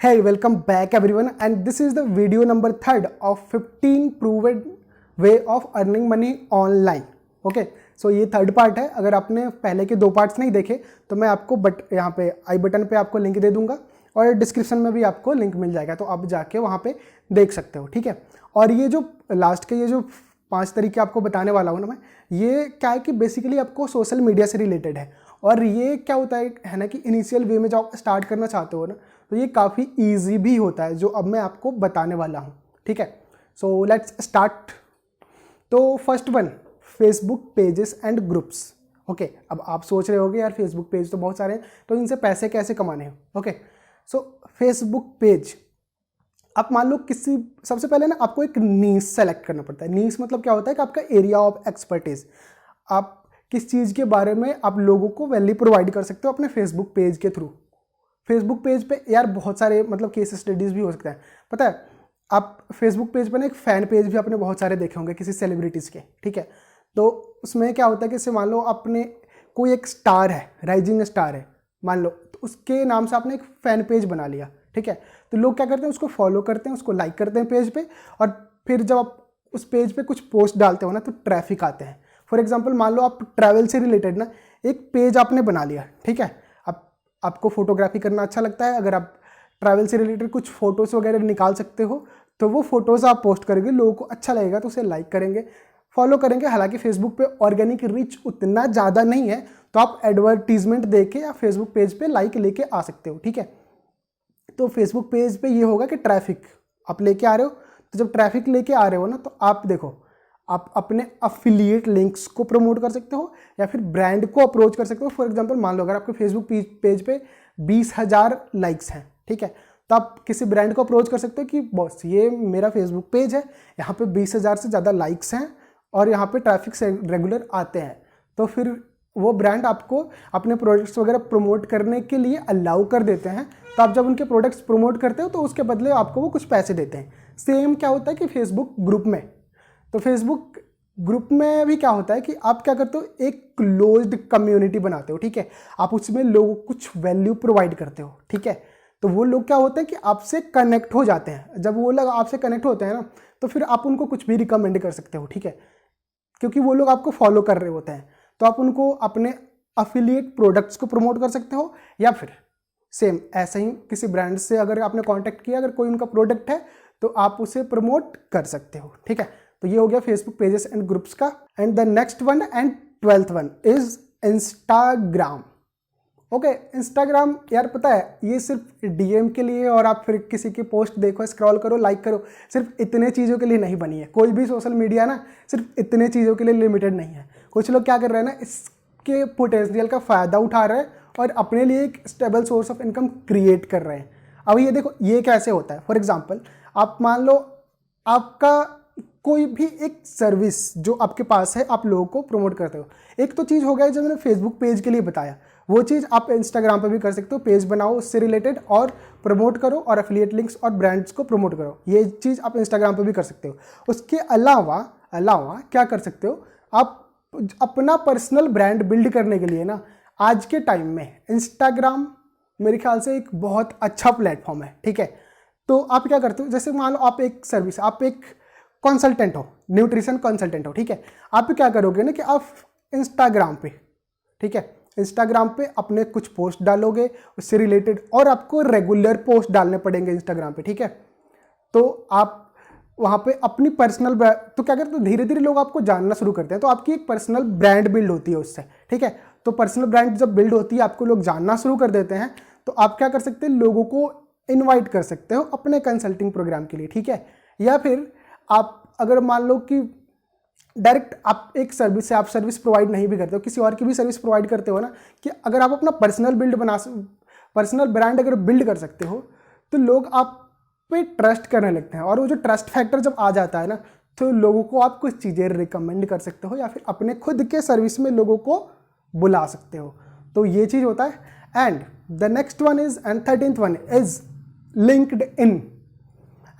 Hey, welcome back everyone, and this is the video number 3rd of 15 proven way of earning money online. Okay, so ये third part है. अगर आपने पहले के 2 parts नहीं देखे तो मैं आपको यहाँ पे आई बटन पे आपको लिंक दे दूंगा और डिस्क्रिप्शन में भी आपको लिंक मिल जाएगा, तो आप जाके वहाँ पे देख सकते हो. ठीक है. और ये जो लास्ट के ये जो 5 तरीके आपको बताने वाला हूँ ना मैं, ये क्या है कि बेसिकली आपको सोशल मीडिया से रिलेटेड है. और ये क्या होता है ना कि इनिशियल वे में जब आप स्टार्ट करना चाहते हो ना, तो ये काफ़ी ईजी भी होता है, जो अब मैं आपको बताने वाला हूँ. ठीक है. So let's start. तो first one, Facebook pages and groups. Okay, अब आप सोच रहे होगे यार फेसबुक पेज तो बहुत सारे हैं, तो इनसे पैसे कैसे कमाने हैं. ओके, सो फेसबुक पेज, आप मान लो किसी, सबसे पहले ना आपको एक नीश सेलेक्ट करना पड़ता है. नीश मतलब क्या होता है कि आपका एरिया ऑफ एक्सपर्टीज, आप किस चीज़ के बारे में आप लोगों को वैल्यू प्रोवाइड कर सकते हो अपने फेसबुक पेज के थ्रू. फेसबुक पेज पे यार बहुत सारे मतलब केस स्टडीज़ भी हो सकते हैं. पता है, आप फेसबुक पेज पर ना एक फ़ैन पेज भी आपने बहुत सारे देखे होंगे किसी सेलिब्रिटीज़ के. ठीक है. तो उसमें क्या होता है कि जैसे मान लो आपने कोई एक स्टार है, राइजिंग स्टार है मान लो, तो उसके नाम से आपने एक फ़ैन पेज बना लिया. ठीक है. तो लोग क्या करते हैं, उसको फॉलो करते हैं, उसको लाइक करते हैं पेज पे, और फिर जब आप उस पेज पे कुछ पोस्ट डालते हो ना तो ट्रैफिक आते हैं. फॉर एग्जांपल मान लो आप ट्रैवल से रिलेटेड ना एक पेज आपने बना लिया. ठीक है. आपको फोटोग्राफी करना अच्छा लगता है, अगर आप ट्रैवल से रिलेटेड कुछ फ़ोटोज़ वगैरह निकाल सकते हो तो वो फ़ोटोज़ आप पोस्ट करेंगे, लोगों को अच्छा लगेगा तो उसे लाइक करेंगे, फॉलो करेंगे. हालांकि फेसबुक पे ऑर्गेनिक रीच उतना ज़्यादा नहीं है, तो आप एडवर्टीजमेंट दे के या फेसबुक पेज पे लाइक लेके आ सकते हो. ठीक है. तो फेसबुक पेज पे ये होगा कि ट्रैफिक आप लेके आ रहे हो, तो जब ट्रैफिक लेके आ रहे हो ना, तो आप देखो, आप अपने अफिलिएट लिंक्स को प्रमोट कर सकते हो या फिर ब्रांड को अप्रोच कर सकते हो. फॉर एग्जांपल मान लो अगर आपके फेसबुक पेज पे 20,000 लाइक्स हैं. ठीक है. तो आप किसी ब्रांड को अप्रोच कर सकते हो कि बॉस ये मेरा फेसबुक पेज है, यहाँ पे 20,000 से ज़्यादा लाइक्स हैं और यहाँ पे ट्रैफिक से रेगुलर आते हैं. तो फिर वो ब्रांड आपको अपने प्रोडक्ट्स वगैरह प्रमोट करने के लिए अलाउ कर देते हैं. तो आप जब उनके प्रोडक्ट्स प्रमोट करते हो तो उसके बदले आपको वो कुछ पैसे देते हैं. सेम क्या होता है कि फेसबुक ग्रुप में, तो फेसबुक ग्रुप में भी क्या होता है कि आप क्या करते हो, एक क्लोज्ड कम्युनिटी बनाते हो. ठीक है. आप उसमें लोगों को कुछ वैल्यू प्रोवाइड करते हो. ठीक है. तो वो लोग क्या होते हैं कि आपसे कनेक्ट हो जाते हैं. जब वो लोग आपसे कनेक्ट होते हैं ना, तो फिर आप उनको कुछ भी रिकमेंड कर सकते हो. ठीक है. क्योंकि वो लोग आपको फॉलो कर रहे होते हैं, तो आप उनको अपने अफिलिएट प्रोडक्ट्स को प्रमोट कर सकते हो, या फिर सेम ऐसे ही किसी ब्रांड से अगर आपने कांटेक्ट किया, अगर कोई उनका प्रोडक्ट है तो आप उसे प्रमोट कर सकते हो. ठीक है. तो ये हो गया फेसबुक पेजेस एंड ग्रुप्स का. And the next one and 12th one is Instagram. Okay, Instagram यार पता है ये सिर्फ डीएम के लिए और आप फिर किसी की पोस्ट देखो, स्क्रॉल करो, लाइक करो, सिर्फ इतने चीज़ों के लिए नहीं बनी है. कोई भी सोशल मीडिया ना सिर्फ इतने चीज़ों के लिए लिमिटेड नहीं है. कुछ लोग क्या कर रहे हैं ना, इसके पोटेंशियल का फ़ायदा उठा रहे हैं और अपने लिए एक stable source of income create कर रहे हैं. अब ये देखो ये कैसे होता है. फॉर एग्जाम्पल आप मान लो आपका कोई भी एक सर्विस जो आपके पास है, आप लोगों को प्रमोट करते हो. एक तो चीज़ हो गया जो मैंने फेसबुक पेज के लिए बताया, वो चीज़ आप इंस्टाग्राम पे भी कर सकते हो. पेज बनाओ उससे रिलेटेड और प्रमोट करो, और एफिलिएट लिंक्स और ब्रांड्स को प्रमोट करो. ये चीज़ आप इंस्टाग्राम पे भी कर सकते हो. उसके अलावा क्या कर सकते हो, आप अपना पर्सनल ब्रांड बिल्ड करने के लिए ना, आज के टाइम में इंस्टाग्राम मेरे ख्याल से एक बहुत अच्छा प्लेटफॉर्म है. ठीक है. तो आप क्या करते हो, जैसे मान लो आप एक सर्विस, आप एक कंसल्टेंट हो, न्यूट्रिशन कंसल्टेंट हो. ठीक है. आप क्या करोगे ना कि आप इंस्टाग्राम पे, ठीक है, इंस्टाग्राम पे अपने कुछ पोस्ट डालोगे उससे रिलेटेड, और आपको रेगुलर पोस्ट डालने पड़ेंगे इंस्टाग्राम पे. ठीक है. तो आप वहाँ पे अपनी पर्सनल, तो क्या करते हो, धीरे धीरे लोग आपको जानना शुरू करते हैं, तो आपकी एक पर्सनल ब्रांड बिल्ड होती है उससे. ठीक है. तो पर्सनल ब्रांड जब बिल्ड होती है, आपको लोग जानना शुरू कर देते हैं, तो आप क्या कर सकते हैं, लोगों को इन्वाइट कर सकते हो अपने कंसल्टिंग प्रोग्राम के लिए. ठीक है. या फिर आप अगर मान लो कि डायरेक्ट आप एक सर्विस से आप सर्विस प्रोवाइड नहीं भी करते हो, किसी और की भी सर्विस प्रोवाइड करते हो ना, कि अगर आप अपना पर्सनल ब्रांड अगर बिल्ड कर सकते हो, तो लोग आप पे ट्रस्ट करने लगते हैं. और वो जो ट्रस्ट फैक्टर जब आ जाता है ना, तो लोगों को आप कुछ चीज़ें रिकमेंड कर सकते हो, या फिर अपने खुद के सर्विस में लोगों को बुला सकते हो. तो ये चीज़ होता है. And the next one is, and 13th one is LinkedIn.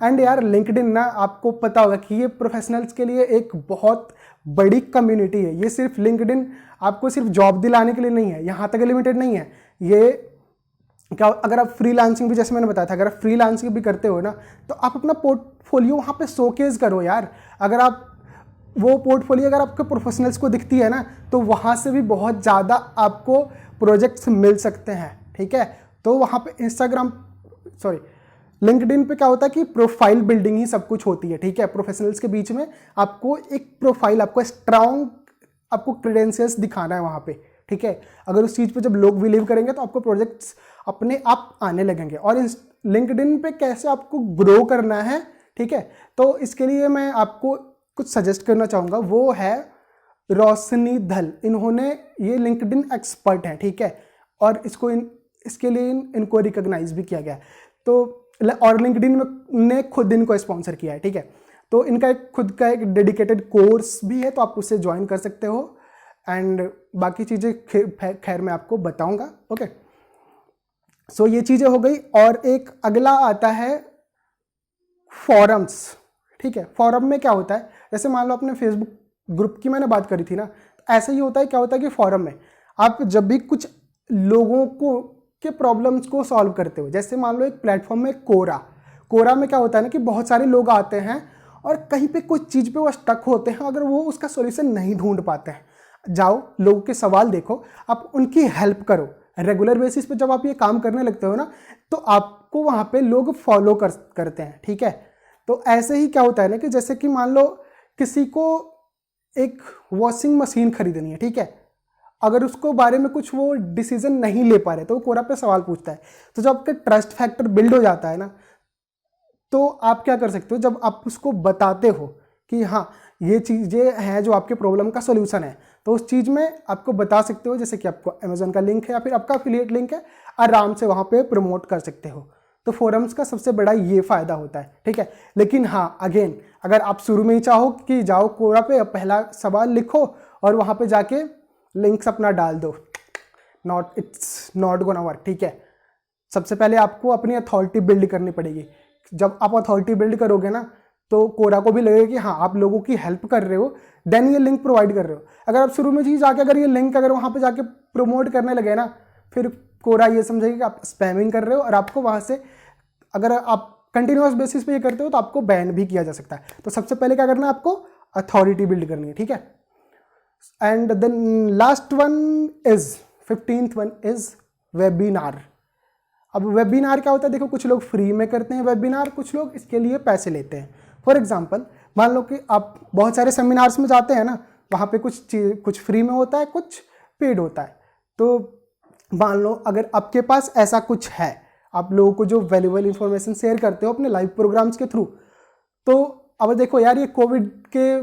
And यार लिंक्डइन ना, आपको पता होगा कि ये प्रोफेशनल्स के लिए एक बहुत बड़ी कम्युनिटी है. ये सिर्फ लिंक्डइन आपको सिर्फ जॉब दिलाने के लिए नहीं है, यहाँ तक लिमिटेड नहीं है. ये क्या, अगर आप फ्रीलांसिंग भी, जैसे मैंने बताया था, अगर आप फ्रीलांसिंग भी करते हो ना, तो आप अपना पोर्टफोलियो वहाँ पे शोकेस करो यार। अगर आप वो पोर्टफोलियो अगर आपके प्रोफेशनल्स को दिखती है ना, तो वहाँ से भी बहुत ज़्यादा आपको प्रोजेक्ट्स मिल सकते हैं, ठीक है। तो वहाँ पे लिंक्डइन पे क्या होता है कि प्रोफाइल बिल्डिंग ही सब कुछ होती है, ठीक है। प्रोफेशनल्स के बीच में आपको एक प्रोफाइल, आपको स्ट्रांग, आपको क्रेडेंशियल्स दिखाना है वहाँ पे, ठीक है। अगर उस चीज़ पे जब लोग बिलीव करेंगे तो आपको प्रोजेक्ट्स अपने आप आने लगेंगे। और लिंक्डइन पे कैसे आपको ग्रो करना है, ठीक है, तो इसके लिए मैं आपको कुछ सजेस्ट करना चाहूँगा, वो है रोशनी धल। इन्होंने, ये लिंक्डइन एक्सपर्ट हैं, ठीक है, और इसके लिए इनको रिकॉग्नाइज भी किया गया है। तो और लिंक्डइन ने खुद इनको स्पॉन्सर किया है, ठीक है। तो इनका एक खुद का एक डेडिकेटेड कोर्स भी है, तो आप उससे ज्वाइन कर सकते हो। एंड बाकी चीज़ें खैर मैं आपको बताऊंगा, ओके। सो ये चीज़ें हो गई। और एक अगला आता है फॉरम्स, ठीक है। फॉरम में क्या होता है, जैसे मान लो अपने फेसबुक ग्रुप की मैंने बात करी थी ना, तो ऐसा ही होता है। क्या होता है कि फॉरम में आप जब भी कुछ लोगों को के प्रॉब्लम्स को सॉल्व करते हो, जैसे मान लो एक प्लेटफॉर्म में कोरा में क्या होता है ना कि बहुत सारे लोग आते हैं और कहीं पे कुछ चीज़ पे वो स्टक होते हैं, अगर वो उसका सॉल्यूशन नहीं ढूंढ पाते हैं, जाओ लोगों के सवाल देखो, आप उनकी हेल्प करो। रेगुलर बेसिस पे जब आप ये काम करने लगते हो ना, तो आपको वहाँ पे लोग फॉलो करते हैं, ठीक है। तो ऐसे ही क्या होता है ना कि जैसे कि मान लो किसी को एक वॉशिंग मशीन खरीदनी है, ठीक है, अगर उसको बारे में कुछ वो डिसीजन नहीं ले पा रहे तो वो कोरा पे सवाल पूछता है। तो जब आपका ट्रस्ट फैक्टर बिल्ड हो जाता है ना, तो आप क्या कर सकते हो, जब आप उसको बताते हो कि हाँ ये चीज़ें हैं जो आपके प्रॉब्लम का सोल्यूशन है, तो उस चीज़ में आपको बता सकते हो, जैसे कि आपको अमेजोन का लिंक है या फिर आपका एफिलिएट लिंक है, आराम से वहाँ पे प्रमोट कर सकते हो। तो फोरम्स का सबसे बड़ा ये फ़ायदा होता है, ठीक है। लेकिन हाँ, अगेन, अगर आप शुरू में ही चाहो कि जाओ कोरा पे, पहला सवाल लिखो और वहाँ पे जाके लिंक्स अपना डाल दो, इट्स नॉट गोना वर्क, ठीक है। सबसे पहले आपको अपनी अथॉरिटी बिल्ड करनी पड़ेगी। जब आप अथॉरिटी बिल्ड करोगे ना, तो कोरा को भी लगेगा कि हाँ आप लोगों की हेल्प कर रहे हो, देन ये लिंक प्रोवाइड कर रहे हो। अगर आप शुरू में ही जाके अगर ये लिंक अगर वहाँ पे जाके प्रमोट करने लगे ना, फिर कोरा ये समझेगा कि आप स्पैमिंग कर रहे हो, और आपको वहाँ से, अगर आप कंटिन्यूस बेसिस पे ये करते हो, तो आपको बैन भी किया जा सकता है। तो सबसे पहले क्या करना है, आपको अथॉरिटी बिल्ड करनी है, ठीक है। And then last one is 15th one is webinar. अब वेबिनार क्या होता है, देखो कुछ लोग फ्री में करते हैं वेबिनार, कुछ लोग इसके लिए पैसे लेते हैं। फॉर एग्जांपल, मान लो कि आप बहुत सारे सेमिनार्स में जाते हैं ना, वहाँ पे कुछ फ्री में होता है, कुछ पेड होता है। तो मान लो अगर आपके पास ऐसा कुछ है, आप लोगों को जो वैल्यूएबल इंफॉर्मेशन शेयर करते हो अपने लाइव प्रोग्राम्स के थ्रू, तो अब देखो यार, ये कोविड के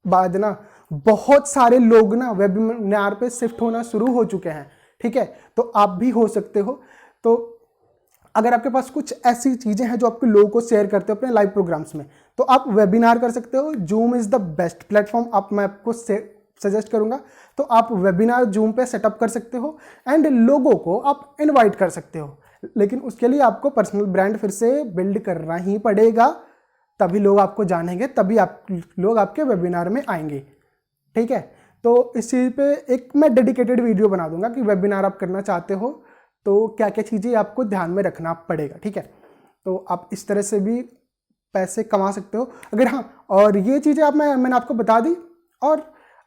बाद ना बहुत सारे लोग ना वेबिनार पे शिफ्ट होना शुरू हो चुके हैं, ठीक है। तो आप भी हो सकते हो। तो अगर आपके पास कुछ ऐसी चीज़ें हैं जो आपके लोगों को शेयर करते हो अपने लाइव प्रोग्राम्स में, तो आप वेबिनार कर सकते हो। Zoom is the best platform, मैं आपको सजेस्ट करूंगा। तो आप वेबिनार जूम पे सेटअप कर सकते हो एंड लोगों को आप इनवाइट कर सकते हो। लेकिन उसके लिए आपको पर्सनल ब्रांड फिर से बिल्ड करना ही पड़ेगा, तभी लोग आपको जानेंगे, तभी लोग आपके वेबिनार में आएंगे, ठीक है। तो इस चीज़ पे एक मैं डेडिकेटेड वीडियो बना दूंगा कि वेबिनार आप करना चाहते हो तो क्या क्या चीज़ें आपको ध्यान में रखना पड़ेगा, ठीक है। तो आप इस तरह से भी पैसे कमा सकते हो अगर, हाँ, और ये चीज़ें मैंने आपको बता दी। और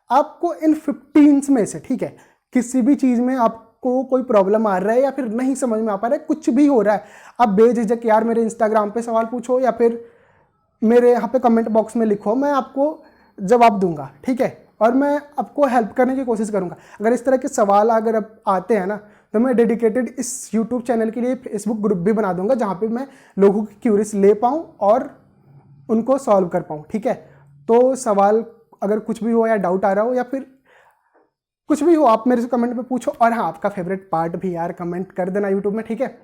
आपको इन 15 में से, ठीक है, किसी भी चीज़ में आपको कोई प्रॉब्लम आ रहा है या फिर नहीं समझ में आ पा रहा है, कुछ भी हो रहा है, आप बेझिझक यार मेरे इंस्टाग्राम पे सवाल पूछो या फिर मेरे यहाँ पे कमेंट बॉक्स में लिखो, मैं आपको जवाब दूंगा, ठीक है। और मैं आपको हेल्प करने की कोशिश करूंगा। अगर इस तरह के सवाल अगर अब आते हैं ना, तो मैं डेडिकेटेड इस यूट्यूब चैनल के लिए फेसबुक ग्रुप भी बना दूंगा, जहाँ पे मैं लोगों की क्यूरीज ले पाऊँ और उनको सॉल्व कर पाऊँ, ठीक है। तो सवाल अगर कुछ भी हो या डाउट आ रहा हो या फिर कुछ भी हो, आप मेरे से कमेंट में पूछो। और हाँ, आपका फेवरेट पार्ट भी यार कमेंट कर देना यूट्यूब में, ठीक है।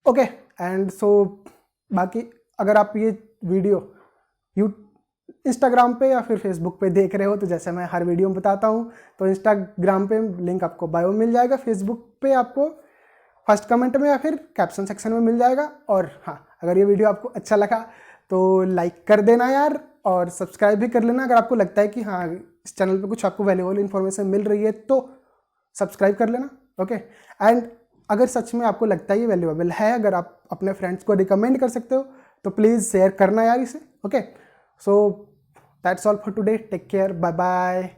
ओके, एंड सो बाकी अगर आप ये वीडियो इंस्टाग्राम पे या फिर फेसबुक पे देख रहे हो, तो जैसे मैं हर वीडियो में बताता हूँ, तो इंस्टाग्राम पे लिंक आपको बायो में मिल जाएगा, फेसबुक पे आपको फर्स्ट कमेंट में या फिर कैप्शन सेक्शन में मिल जाएगा। और हाँ, अगर ये वीडियो आपको अच्छा लगा तो लाइक कर देना यार, और सब्सक्राइब भी कर लेना। अगर आपको लगता है कि हाँ इस चैनल पे कुछ आपको वैल्यूएबल इन्फॉर्मेशन मिल रही है तो सब्सक्राइब कर लेना, ओके। एंड अगर सच में आपको लगता है ये वैल्यूएबल है, अगर आप अपने फ्रेंड्स को रिकमेंड कर सकते हो तो प्लीज़ शेयर करना यार इसे। Okay, so that's all for today, take care, bye bye.